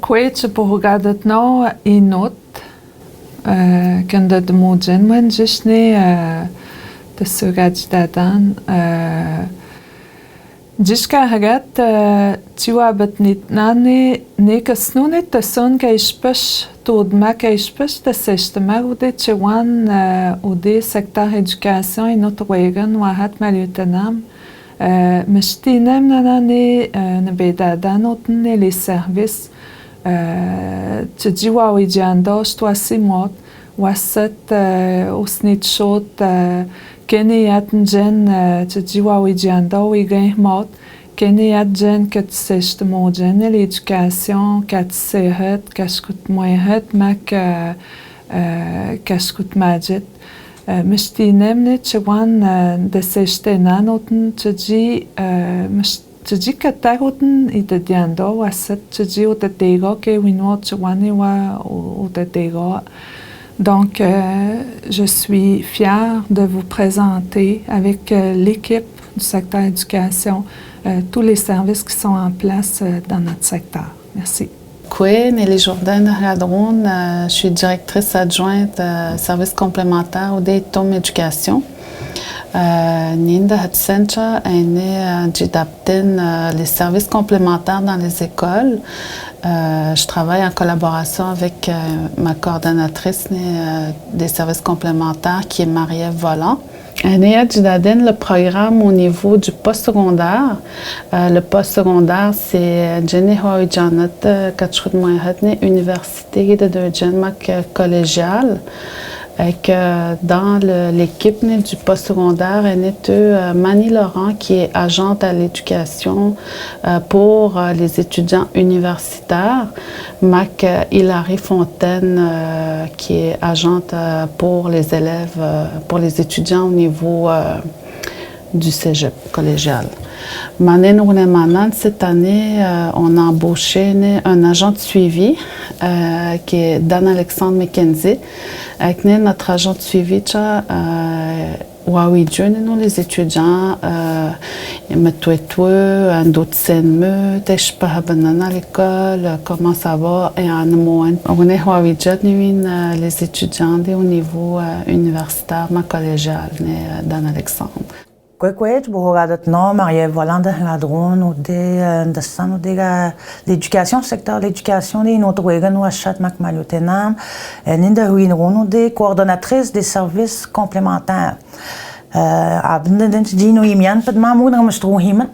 كويت بوغادتنا إنوت كندا دموجن من جشني تسوغاج دادان جشكا هغات تيوا بتنيتناني نيكا سنوني تسون كايشبش تود ما كايشبش تسيشتما ودي تشوان ودي سكتار éducation إنوتويغن واحد ماليوتنام مشتينم ناناني نبيدادان وتني لي سيرفيس تجيوا ويجاندو شتواسي موت واسط وسنيت شوت كينيات نجن تجيوا ويجاندو ويغيه موت كينيات جن كتسيشت موجن الإدوكاسيون كتسيهت كشكت مويهت ماك كشكت ماجد مشتينم نتشوان دسيشتينان وتن تجي كتاغوتن إتدياندو واسط تجي وتديغو كي وينو تشواني وتديغو. Donc, je suis fière de vous présenter avec l'équipe du secteur éducation tous les services qui sont en place dans notre secteur. Merci. Oui, Nelly Jourdain Hadron, je suis directrice adjointe services complémentaires au DETOM Éducation. Ninda Hatsencha est née d'adapter les services complémentaires dans les écoles. Je travaille en collaboration avec ma coordonnatrice des services complémentaires qui est Marie-Ève Volant. Néa Jidaden, le programme au niveau du postsecondaire. Le postsecondaire, c'est Jenny Hoy Janet Kachut Moyhatne, Université de Deujenmak collégiale. Dans l'équipe du postsecondaire, elle est Mani Laurent qui est agente à l'éducation pour les étudiants universitaires, Mac Hilary Fontaine qui est agente pour les élèves, pour les étudiants au niveau du cégep collégial. Manen Ounemanan, cette année, on a embauché un agent de suivi qui est Dan-Alexandre McKenzie. Avec notre agent de suivi, nous les étudiants, un d'autres scènes, à l'école, comment ça va, et en moins. On est les étudiants au niveau universitaire, ma collégiale, Dan-Alexandre. Kwekweet Bohogadetno, Marie-Ève Volant de Hadron, ou de l'éducation, secteur de l'éducation, de notre Ouégan ou Achat Macmaliotenam, Ninda Huinron, ou des coordonnatrices des services complémentaires. Abenden Dino Imian, pas de mamoud, Ramastro Himan,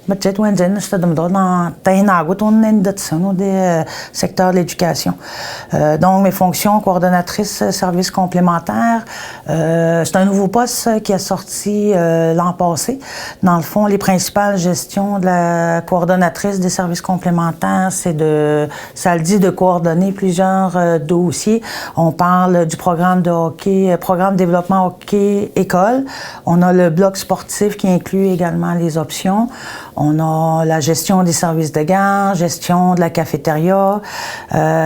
budget ou engine, c'est de me donner Tainagot, on est de secteur de l'éducation. Donc, mes fonctions coordonnatrice services complémentaires, c'est un nouveau poste qui est sorti l'an passé. Dans le fond, les principales gestions de la coordonnatrice des services complémentaires, ça le dit de coordonner plusieurs dossiers. On parle du programme de hockey, programme de développement hockey école. On a le bloc sportif qui inclut également les options. On a la gestion des services de gare, gestion de la cafétéria,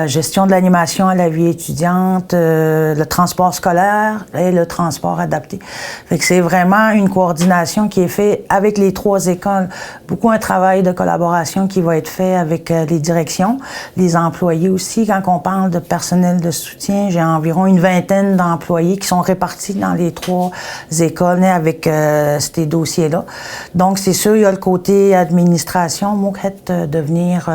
gestion de l'animation à la vie étudiante, le transport scolaire et le transport adapté. Fait que c'est vraiment une coordination qui est faite avec les trois écoles. Beaucoup un travail de collaboration qui va être fait avec les directions, les employés aussi. Quand on parle de personnel de soutien, j'ai environ une vingtaine d'employés qui sont répartis dans les trois écoles avec ces dossiers-là. Donc, c'est sûr, il y a le côté administration, de venir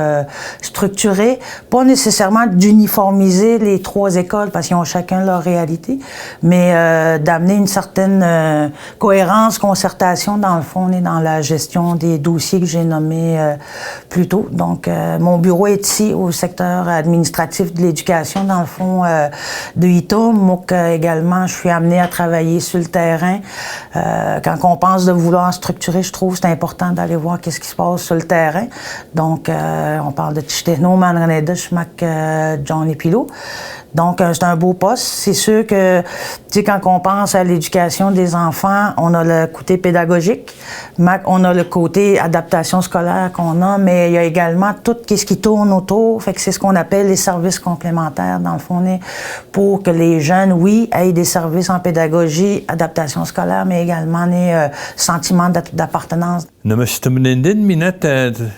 structurer, pas nécessairement d'uniformiser les trois écoles parce qu'ils ont chacun leur réalité, mais d'amener une certaine cohérence, concertation. Dans le fond, on est dans la gestion des dossiers que j'ai nommés plus tôt. Donc, mon bureau est ici au secteur administratif de l'éducation, dans le fond de ITOM. Également, je suis amenée à travailler sur le terrain. Quand on pense de vouloir structurer, je trouve que c'est important d'aller voir qu'est-ce qui se passe sur le terrain. Donc, on parle de Tchteno, Manranedeshmak, Johnny Pilot. Donc, c'est un beau poste. C'est sûr que, tu sais, quand on pense à l'éducation des enfants, on a le côté pédagogique, on a le côté adaptation scolaire qu'on a, mais il y a également tout ce qui tourne autour. Fait que c'est ce qu'on appelle les services complémentaires, dans le fond, pour que les jeunes, oui, aient des services en pédagogie, adaptation scolaire, mais également des sentiments d'appartenance. Namaste,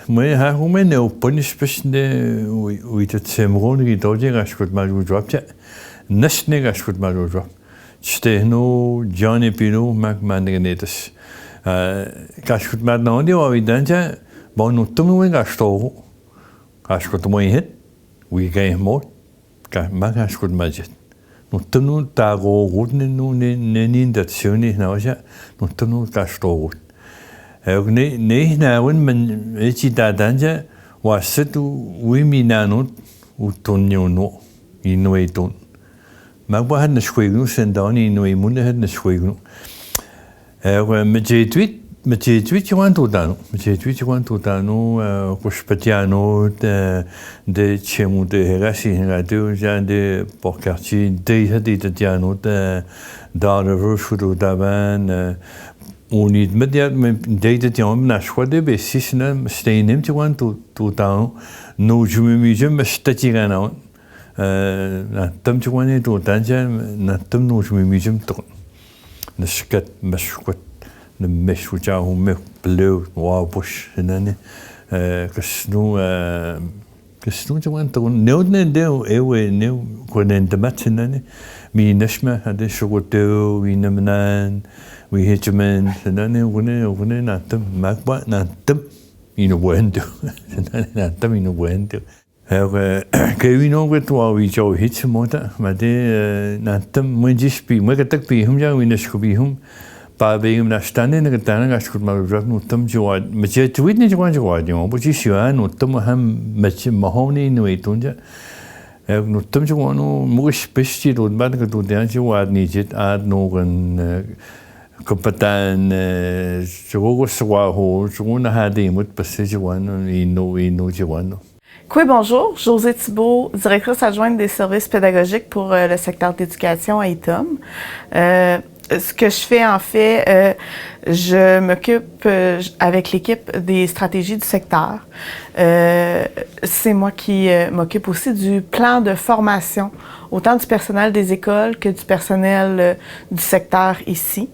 moi, harumen au punishpishne, oui, tout c'est mon qui doit dire que je mal drop, n'est-ce pas que je mal drop. C'était no Johnny Pino McManagenetus. Quand je mal non, il va évidemment, bon, nous tout le monde quand je moi hit, oui, gagne mort, quand je mal jet. Nous tout le monde tago route, nous n'est d'intention, nous tout le monde cache route. Nee nawen men eti dadanja waset wi minanut utonyo no inueton magba had na schwegnu sendani inui munde had na schwegnu mejetwit wanto dano kuspatiano de chemu de herasi radio jande pour quartier de had diano dans le rue daban on est immédiatement d'étudiants na choisir des systèmes steinim tu vois tout temps nous je me musée mais c'était rien na tam tu vois ne tout temps na tam nous je me musée tout na skat mashkwat na meshwja ou me bleu wow bush nane que nous tu vois tout ne deu ewe ne quando demat nane mi nashma hade shogoteu inamnan we hit your man, and then when not them, Macbot, not them, you know, when to, and then not them, you know, when to. We know what we Joe hits a motor, but they not them when you speak, make a tuck be whom you in the school be whom, by being not standing in the tanning, I should my drug no thumb joy, but yet to witness one joy, you know, but you see, I know Tom Ham, Mahoney, no way, don't you? No thumb you want no more special, but to dance you are needed, add no one. Compatan jogo soaho jona hade mut passé joano ino joano. Oui, bonjour. Josée Thibault, directrice adjointe des services pédagogiques pour le secteur d'éducation à ITOM. Ce que je fais, en fait, je m'occupe avec l'équipe des stratégies du secteur. C'est moi qui m'occupe aussi du plan de formation, autant du personnel des écoles que du personnel du secteur ici.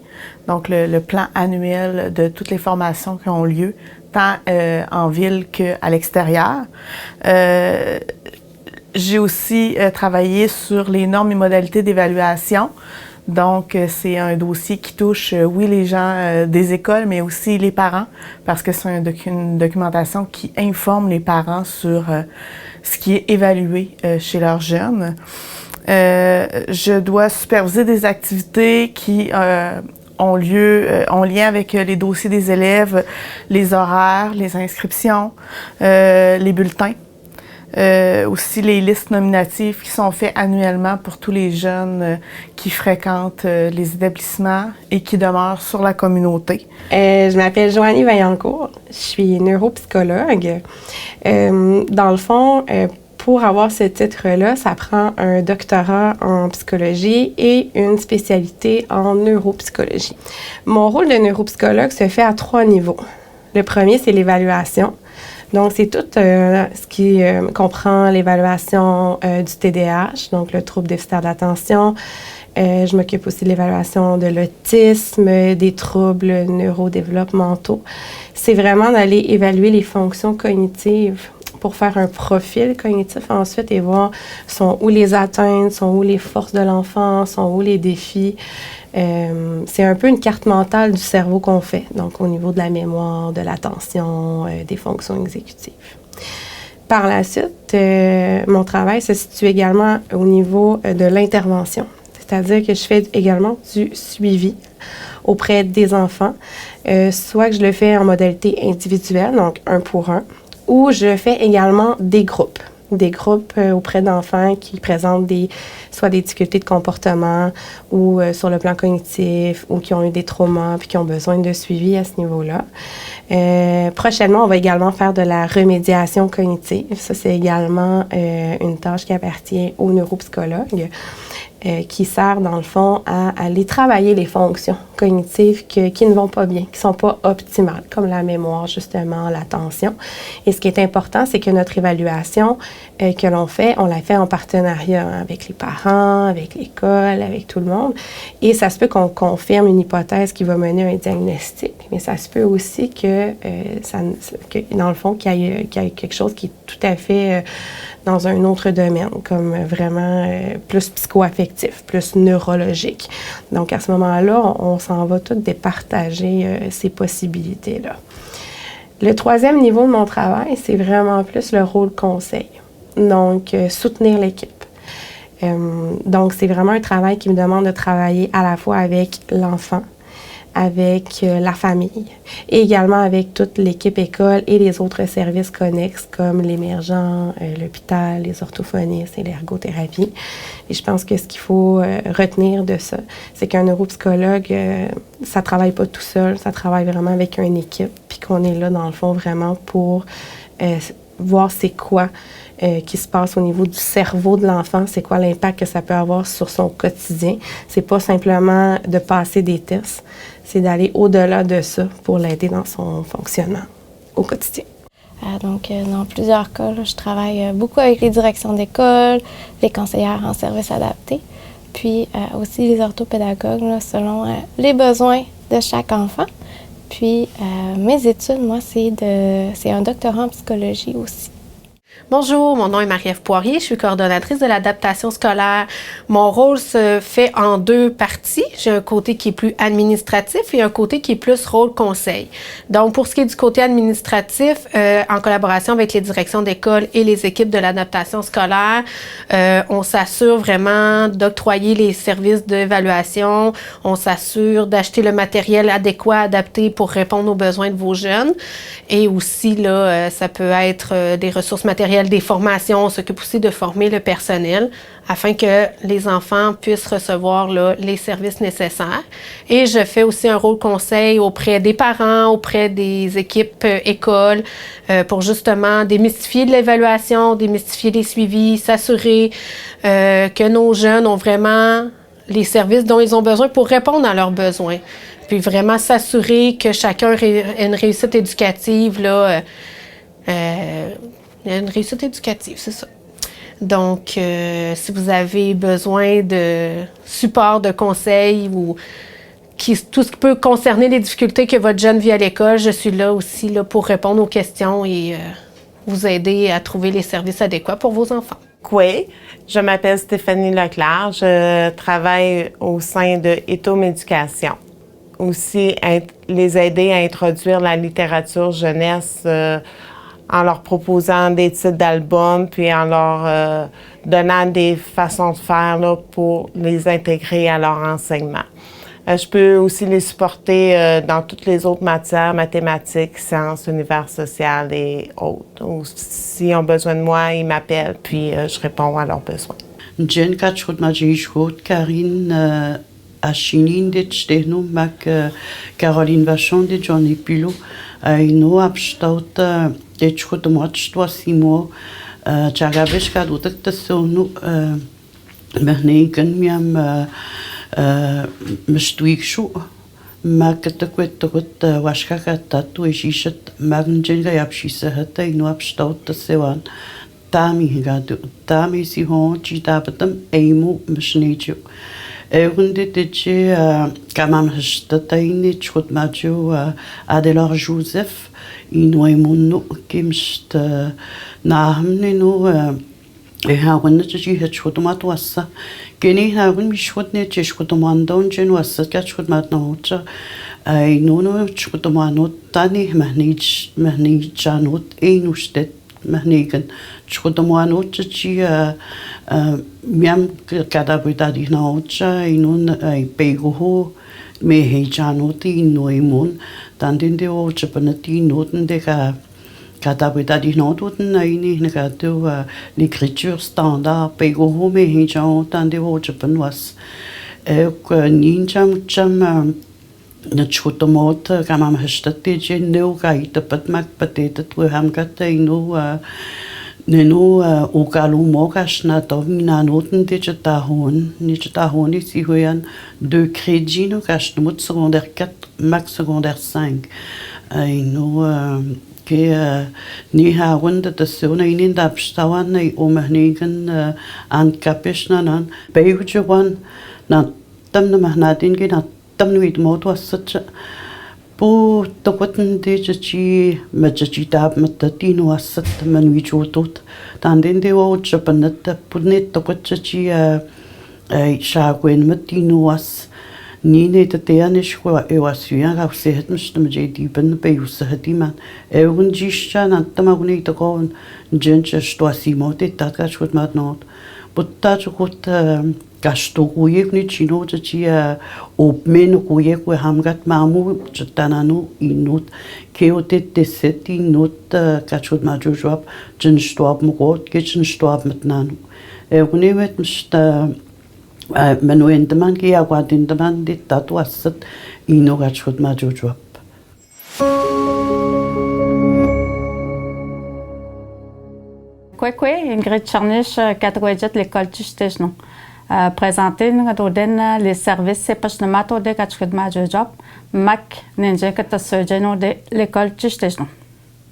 Donc, le plan annuel de toutes les formations qui ont lieu, tant en ville qu'à l'extérieur. J'ai aussi travaillé sur les normes et modalités d'évaluation. Donc, c'est un dossier qui touche, oui, les gens des écoles, mais aussi les parents, parce que c'est une documentation qui informe les parents sur ce qui est évalué chez leurs jeunes. Je dois superviser des activités qui ont lien avec les dossiers des élèves, les horaires, les inscriptions, les bulletins. Aussi les listes nominatives qui sont faites annuellement pour tous les jeunes qui fréquentent les établissements et qui demeurent sur la communauté. Je m'appelle Joanie Vaillancourt, je suis neuropsychologue. Dans le fond, pour avoir ce titre-là, ça prend un doctorat en psychologie et une spécialité en neuropsychologie. Mon rôle de neuropsychologue se fait à 3 niveaux. Le premier, c'est l'évaluation. Donc, c'est tout ce qui comprend l'évaluation du TDAH, donc le trouble déficitaire d'attention. Je m'occupe aussi de l'évaluation de l'autisme, des troubles neurodéveloppementaux. C'est vraiment d'aller évaluer les fonctions cognitives pour faire un profil cognitif ensuite et voir sont où les atteintes, sont où les forces de l'enfant, sont où les défis. C'est un peu une carte mentale du cerveau qu'on fait, donc au niveau de la mémoire, de l'attention, des fonctions exécutives. Par la suite, mon travail se situe également au niveau de l'intervention, c'est-à-dire que je fais également du suivi auprès des enfants, soit que je le fais en modalité individuelle, donc 1 pour 1, ou je fais également des groupes. des groupes auprès d'enfants qui présentent soit des difficultés de comportement ou sur le plan cognitif ou qui ont eu des traumas puis qui ont besoin de suivi à ce niveau-là. Prochainement, on va également faire de la remédiation cognitive. Ça, c'est également une tâche qui appartient aux neuropsychologues. Qui sert, dans le fond, à aller travailler les fonctions cognitives qui ne vont pas bien, qui ne sont pas optimales, comme la mémoire, justement, l'attention. Et ce qui est important, c'est que notre évaluation que l'on fait, on la fait en partenariat avec les parents, avec l'école, avec tout le monde. Et ça se peut qu'on confirme une hypothèse qui va mener à un diagnostic, mais ça se peut aussi que dans le fond, qu'il y ait quelque chose qui est tout à fait dans un autre domaine, comme vraiment plus psychoaffectif, plus neurologique. Donc, à ce moment-là, on s'en va tout départager ces possibilités-là. Le troisième niveau de mon travail, c'est vraiment plus le rôle conseil. Donc, soutenir l'équipe. Donc, c'est vraiment un travail qui me demande de travailler à la fois avec l'enfant, avec la famille et également avec toute l'équipe école et les autres services connexes comme l'émergent, l'hôpital, les orthophonistes et l'ergothérapie. Et je pense que ce qu'il faut retenir de ça, c'est qu'un neuropsychologue, ça travaille pas tout seul, ça travaille vraiment avec une équipe, puis qu'on est là dans le fond vraiment pour voir c'est quoi qui se passe au niveau du cerveau de l'enfant, c'est quoi l'impact que ça peut avoir sur son quotidien. C'est pas simplement de passer des tests, c'est d'aller au-delà de ça pour l'aider dans son fonctionnement au quotidien. Donc, dans plusieurs cas, là, je travaille beaucoup avec les directions d'école, les conseillères en services adaptés, puis aussi les orthopédagogues là, selon les besoins de chaque enfant. Puis, mes études, moi, c'est un doctorat en psychologie aussi. Bonjour, mon nom est Marie-Ève Poirier, je suis coordonnatrice de l'adaptation scolaire. Mon rôle se fait en deux parties. J'ai un côté qui est plus administratif et un côté qui est plus rôle conseil. Donc, pour ce qui est du côté administratif, en collaboration avec les directions d'école et les équipes de l'adaptation scolaire, on s'assure vraiment d'octroyer les services d'évaluation, on s'assure d'acheter le matériel adéquat, adapté pour répondre aux besoins de vos jeunes. Et aussi, là, ça peut être des ressources matérielles, des formations. On s'occupe aussi de former le personnel afin que les enfants puissent recevoir là, les services nécessaires. Et je fais aussi un rôle conseil auprès des parents, auprès des équipes écoles pour justement démystifier de l'évaluation, démystifier les suivis, s'assurer que nos jeunes ont vraiment les services dont ils ont besoin pour répondre à leurs besoins. Puis vraiment s'assurer que chacun ait une réussite éducative, là, une réussite éducative, c'est ça. Donc, si vous avez besoin de support, de conseils ou tout ce qui peut concerner les difficultés que votre jeune vit à l'école, je suis là aussi là, pour répondre aux questions et vous aider à trouver les services adéquats pour vos enfants. Oui, je m'appelle Stéphanie Leclerc, je travaille au sein de Etom Éducation. Aussi, les aider à introduire la littérature jeunesse en leur proposant des titres d'albums, puis en leur donnant des façons de faire là, pour les intégrer à leur enseignement. Je peux aussi les supporter dans toutes les autres matières, mathématiques, sciences, univers social et autres. Ou s'ils ont besoin de moi, ils m'appellent, puis je réponds à leurs besoins. Jen Kachot Majishot, Karine Ashinin de Tchteno, Mac Caroline Vachon de Johnny Pilo, Ino Abstaut, de Tchot Mochtwa Simo, Tchagabesh Kadutak Tassonu, Mahnegan Miam. مشتويكشو ما كتكوت واشكا كتاتو يشيشت ماغنجن يابشي سهتا ينو ابشتاو تسوان تامي هادو تامي سي هون جي دابتم ايمو مشنيجو ايغندي تجي كمان هشتتايني تشوت ماجو ادلار جوزيف ينو ايمونو كيمشت ناهمني نو هاون نتجي هتشوت ما توسا كني هاون مشوت نتشوت ما ندون جن وسا كتشوت ما تنوتشا اي نونو تشوت ما نوت تاني مهنيج جانوت اي نوشتت مهنيجن تشوت ما نوت تجي ميام كذا بيدادي نوتشا اي نون اي بيجوه مهي جانوتي نويمون تاندين دي وجبنتي نوتن ديكا l'écriture standard, pego me hijan tande ho japan was. Ninja mucham na chotomot kamam hastate je no gaita pat mak patetat we ham gata ino neno o kalu mogas na to mina noten de tahon ni tahon si hoyan 2 crédits no cash no secondaire 4 max secondaire 5 ino que ni ha wanda de sona inin da pstawan nei o mahnigen an kapishna nan beujewan na tamna mahnadin ge na tamnuit mod was such po tokoten de chi machi tab matatin wasat man wi chotot tan den de o chapanat punet tokot chi shagwen matin was ni ne te anish ko e was yan ga se het mstum je di ben be us het man e un jisha na tamaguni to kon jenche sto asimote tatka chut mat not mutta chut gasto kuye ni chino chi op men kuye ko hamgat mamu tananu inut keote te seti not kachut ma job jen stob mo kitchen stob mit nanu une met mst manu endeman ki agwad endeman dit dat wasat ino kachut ma job. Quoi, Ingrid Charnish, 4 l'école Tichtejnon. Présenter les services et pas de mato de 4 job, Mac, Ninja, que surgeon de l'école Tichtejnon.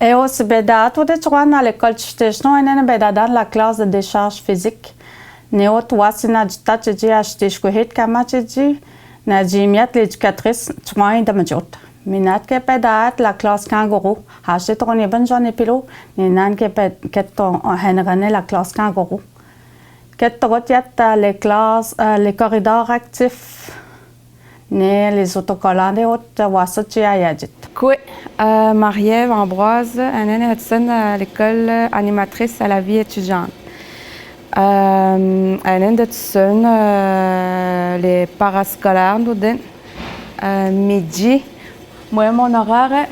Et aussi, beda, tout de suite à l'école Tichtejnon, et n'est beda dans la classe de décharge physique. Néo, toi, si n'a pas dit acheter chouette, kamachi, n'a dit miat l'éducatrice, tu vois, de ma joute. Minat ke pedat la classe kangourou. Hache ton eben j'en ai pilo. Ninan ke ton henrane la classe kangourou. Ket rotiat les classes, les corridors actifs. Ne les autocollants de haute wassachi ayadit. Quoi, Marie-Ève Ambroise, Anne Hudson à l'école animatrice à la vie étudiante. Anne Hudson, les parascolaires nous donnent midi. Moi, mon horaire,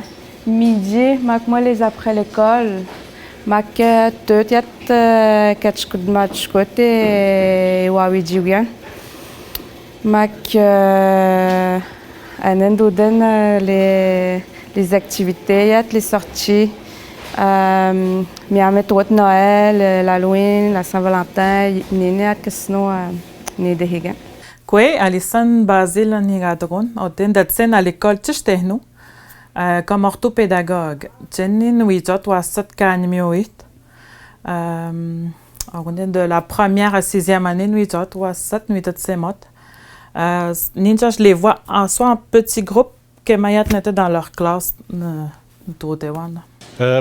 midi, moi les après l'école, tout y a quatre matchs côté Wawidjiwian. Les activités, les sorties, mais tout Noël, l'Halloween, la Saint-Valentin, n'est que sinon n'est de higan. Quoi, Alison Basile Nigadron, au den à l'école Tichtejnon. Comme orthopédagogue, Jenny Ouijot wasat kanimioit. On est de la première à 6e année, Ouijot wasat nuitot semot. Ninja, je les vois soit en petits groupes que Mayat n'était dans leur classe.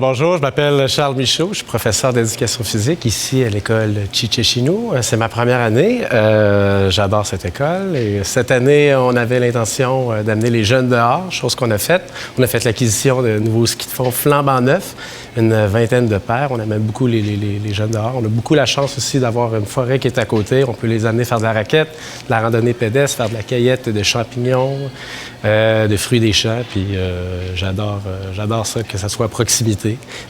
Bonjour, je m'appelle Charles Michaud, je suis professeur d'éducation physique ici à l'école Chichechinou. C'est ma première année. J'adore cette école et cette année, on avait l'intention d'amener les jeunes dehors, chose qu'on a faite. On a fait l'acquisition de nouveaux skis de fond flambant neufs, une vingtaine de paires. On amène beaucoup les jeunes dehors. On a beaucoup la chance aussi d'avoir une forêt qui est à côté. On peut les amener faire de la raquette, de la randonnée pédestre, faire de la cueillette de champignons, de fruits des champs. Puis j'adore ça, que ça soit à proximité.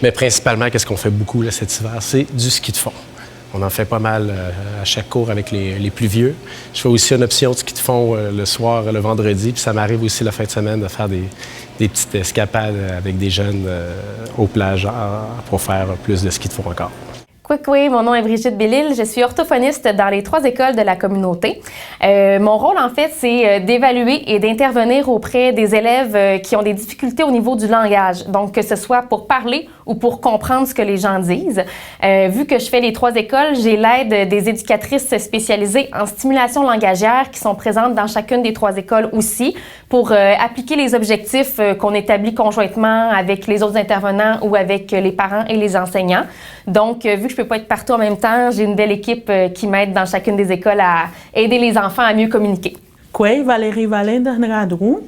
Mais principalement, qu'est-ce qu'on fait beaucoup là, cet hiver, c'est du ski de fond. On en fait pas mal à chaque cours avec les plus vieux. Je fais aussi une option de ski de fond le soir, le vendredi, puis ça m'arrive aussi la fin de semaine de faire des petites escapades avec des jeunes aux plages pour faire plus de ski de fond encore. Oui, mon nom est Brigitte Bellil, je suis orthophoniste dans les 3 écoles de la communauté. Mon rôle, en fait, c'est d'évaluer et d'intervenir auprès des élèves qui ont des difficultés au niveau du langage. Donc, que ce soit pour parler ou pour comprendre ce que les gens disent. Vu que je fais les 3 écoles, j'ai l'aide des éducatrices spécialisées en stimulation langagière qui sont présentes dans chacune des 3 écoles aussi pour appliquer les objectifs qu'on établit conjointement avec les autres intervenants ou avec les parents et les enseignants. Donc, vu que je peux pas être partout en même temps, j'ai une belle équipe qui m'aide dans chacune des écoles à aider les enfants à mieux communiquer. Quoi, Valérie Valin de Nradroun,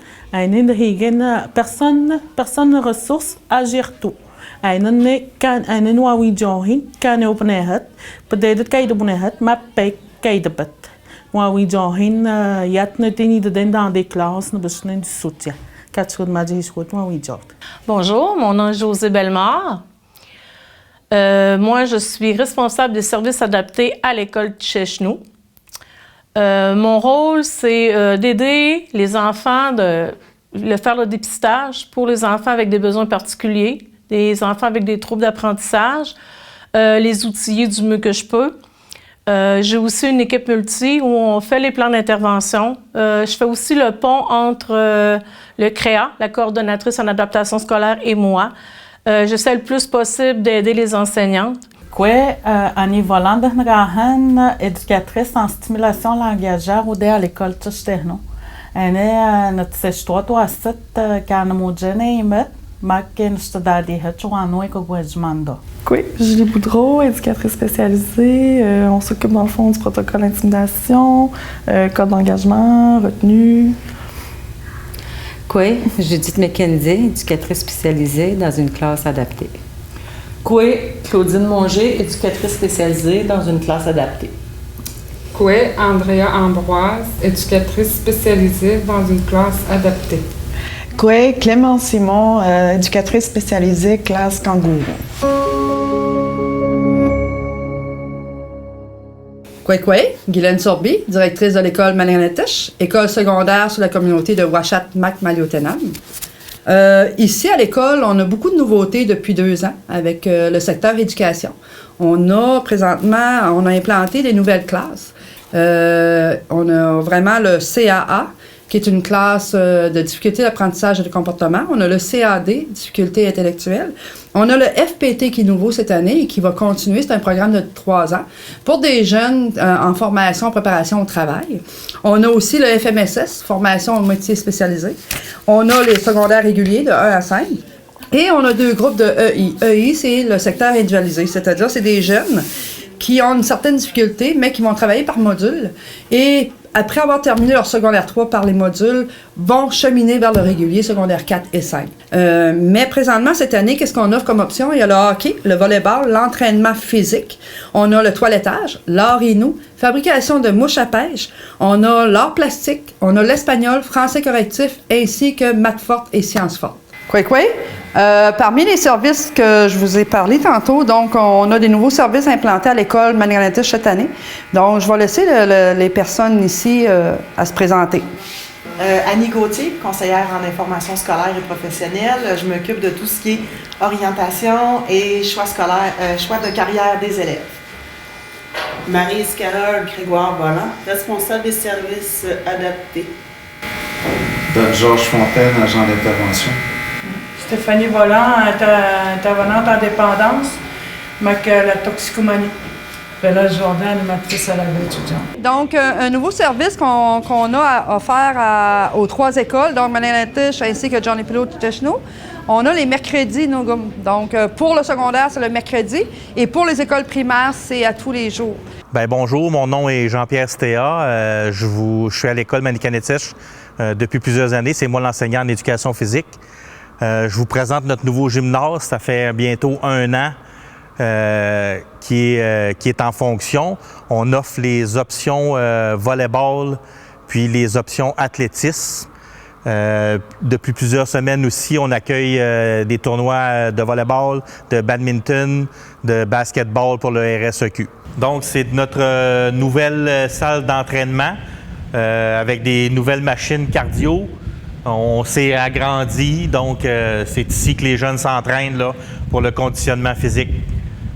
personne ressource agir tout. Einen wawi johin, kan op nehat, bededet kaide bonehat, ma pek kaide bet. Wawi johin, yat netini de den dans des classes, ne besoin du soutien. Bonjour, mon nom est Josée Bellemare. Moi, je suis responsable des services adaptés à l'école Tchechnou. Mon rôle, c'est d'aider les enfants, faire le dépistage pour les enfants avec des besoins particuliers, des enfants avec des troubles d'apprentissage, les outiller du mieux que je peux. J'ai aussi une équipe multi où on fait les plans d'intervention. Je fais aussi le pont entre le CREA, la coordonnatrice en adaptation scolaire, et moi. J'essaie le plus possible d'aider les enseignantes. Kwe ani volanda ngahan éducatrice en stimulation langagière au à l'école Tchechnou. Ane notre sextoit ou asset kanamogene imet makin stadadi hachouano ekogwejmando. Oui, Julie Boudreau, éducatrice spécialisée. On s'occupe dans le fond du protocole d'intimidation, code d'engagement, retenue. Kwe, Judith McKenzie, éducatrice spécialisée dans une classe adaptée. Kwe, Claudine Monger, éducatrice spécialisée dans une classe adaptée. Kwe, Andrea Ambroise, éducatrice spécialisée dans une classe adaptée. Kwe, Clémence Simon, éducatrice spécialisée classe kangourou. Kwe, Guylaine Sorby, directrice de l'école Maniganatish, école secondaire sur la communauté de Ouachat-Mac-Maliotenam. Ici, à l'école, on a beaucoup de nouveautés depuis 2 ans avec le secteur éducation. On a implanté des nouvelles classes. On a vraiment le CAA, qui est une classe de difficulté d'apprentissage et de comportement. On a le CAD, difficulté intellectuelle. On a le FPT qui est nouveau cette année et qui va continuer. C'est un programme de 3 ans pour des jeunes en formation, en préparation au travail. On a aussi le FMSS, formation au métier spécialisé. On a les secondaires réguliers de 1 à 5. Et on a 2 groupes de EI. EI, c'est le secteur individualisé, c'est-à-dire c'est des jeunes qui ont une certaine difficulté, mais qui vont travailler par module. Et après avoir terminé leur secondaire 3 par les modules, vont cheminer vers le régulier secondaire 4 et 5. Mais présentement, cette année, qu'est-ce qu'on offre comme option? Il y a le hockey, le volleyball, l'entraînement physique. On a le toilettage, l'art inou, fabrication de mouches à pêche. On a l'art plastique, on a l'espagnol, français correctif, ainsi que maths fortes et sciences fortes. Parmi les services que je vous ai parlé tantôt, donc on a des nouveaux services implantés à l'école Maniganatish cette année. Donc, je vais laisser les personnes ici à se présenter. Annie Gauthier, conseillère en information scolaire et professionnelle. Je m'occupe de tout ce qui est orientation et choix scolaire, choix de carrière des élèves. Marie Escaleur, Grégoire Volant, responsable des services adaptés. Georges Fontaine, agent d'intervention. Stéphanie Volant, intervenante en dépendance, avec la toxicomanie. Bella Jourdain, animatrice à la vie étudiante. Donc, un nouveau service qu'on a offert aux 3 écoles, donc Maniganatish ainsi que Johnny Pillow Tchechnou. On a les mercredis, donc pour le secondaire, c'est le mercredi, et pour les écoles primaires, c'est à tous les jours. Bien, bonjour, mon nom est Jean-Pierre Stéa. Je suis à l'école Maniganatish depuis plusieurs années. C'est moi l'enseignant en éducation physique. Je vous présente notre nouveau gymnase. Ça fait bientôt 1 an qui est en fonction. On offre les options volleyball puis les options athlétisme. Depuis plusieurs semaines aussi, on accueille des tournois de volleyball, de badminton, de basketball pour le RSEQ. Donc, c'est notre nouvelle salle d'entraînement avec des nouvelles machines cardio. On s'est agrandi, donc c'est ici que les jeunes s'entraînent là, pour le conditionnement physique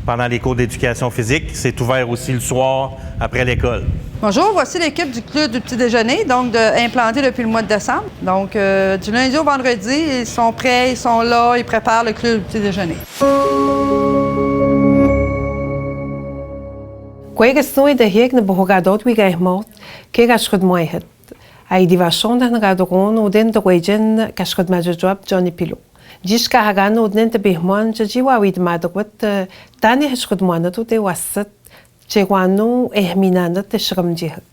pendant les cours d'éducation physique. C'est ouvert aussi le soir après l'école. Bonjour, voici l'équipe du club du petit déjeuner, donc implantée depuis le mois de décembre. Donc, du lundi au vendredi, ils sont prêts, ils sont là, ils préparent le club du petit déjeuner. Ai divashon da nagadogon uden do gwejen kashkod majujwab Johnny Pillow. Jish kahagan uden te bihman jiwa wid madogwat tani hashkod manatu te wasat chewanu ehminanat te shramjihak.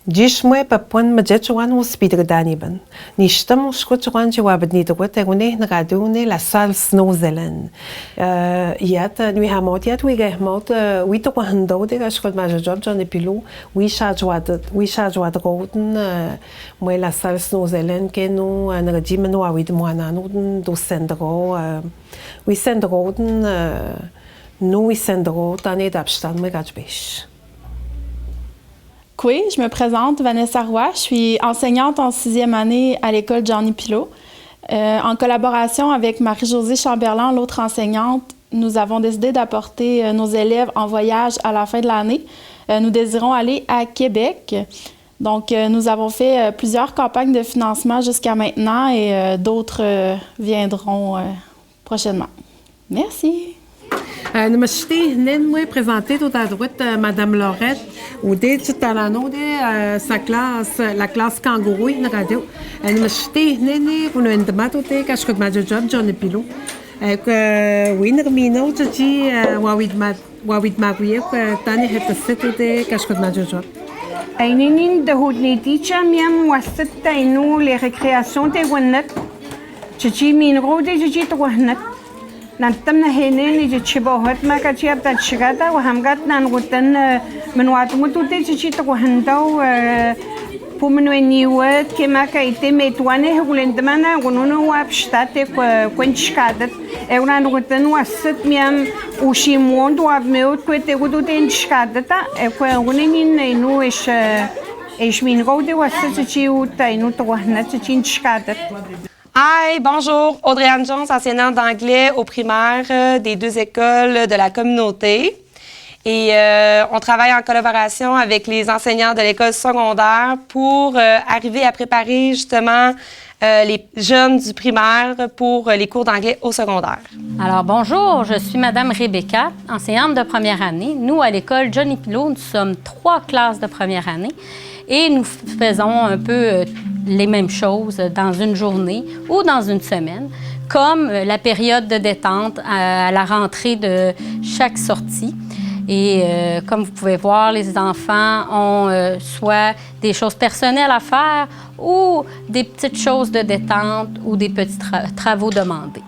Jish mwe papwan majetwan hospital daniban. Nishtam shkotwan jawab nidogwat egune nagadune la sal snowzelen. Yat nui hamot yat wi gehmot wi to hando de kashkod majujwab Johnny Pillow wi shajwad goden mwe la sal snowzelen ke no nagajim no wid mwana no do sendro wi sendroden nous Isendro, Tane d'Abstan, Megajbesh. Oui, je me présente, Vanessa Roy. Je suis enseignante en 6e année à l'école Johnny Pilot. En collaboration avec Marie-Josée Chamberlain, l'autre enseignante, nous avons décidé d'apporter nos élèves en voyage à la fin de l'année. Nous désirons aller à Québec. Donc, nous avons fait plusieurs campagnes de financement jusqu'à maintenant et d'autres viendront prochainement. Merci. Namaste, nous présenter tout à droite Madame Laurette, ou dès tout à l'anneau de sa classe, la classe kangourou, une radio. Namaste, nous pour nous demander qu'est-ce que ma job, Johnny Pilot. Oui, nous terminons, je dis, Wawid Maguire, Tani het de qu'est-ce que ma job. Ainin de hodni teacher miam wasat tainu les récréations de wannat. Je dis min rode je dis wannat. ننتم هنا نيجي تشبهت ما كتشي بتاع الشغادة وهم قد ننغتن من وقت متوتي تشي تقوهندو بومنوينيوات كما كايتي ميتواني هقولندمانا ونونو وابشتاتي كنت شكادت اغنا نغتن واسط ميام وشيمون وابميوت كويتي ودوتين شكادتا ونينين نينو ايش مين غودي واسط تشي وتاينو تقوهنا تشي شكادت. Hi, bonjour. Audrey-Anne Jones, enseignante d'anglais au primaire des 2 écoles de la communauté. Et on travaille en collaboration avec les enseignants de l'école secondaire pour arriver à préparer justement les jeunes du primaire pour les cours d'anglais au secondaire. Alors bonjour, je suis Madame Rebecca, enseignante de première année. Nous, à l'école Johnny Pilot, nous sommes 3 classes de première année et nous faisons un peu les mêmes choses dans une journée ou dans une semaine, comme la période de détente à la rentrée de chaque sortie. Et comme vous pouvez voir, les enfants ont soit des choses personnelles à faire ou des petites choses de détente ou des petits travaux demandés.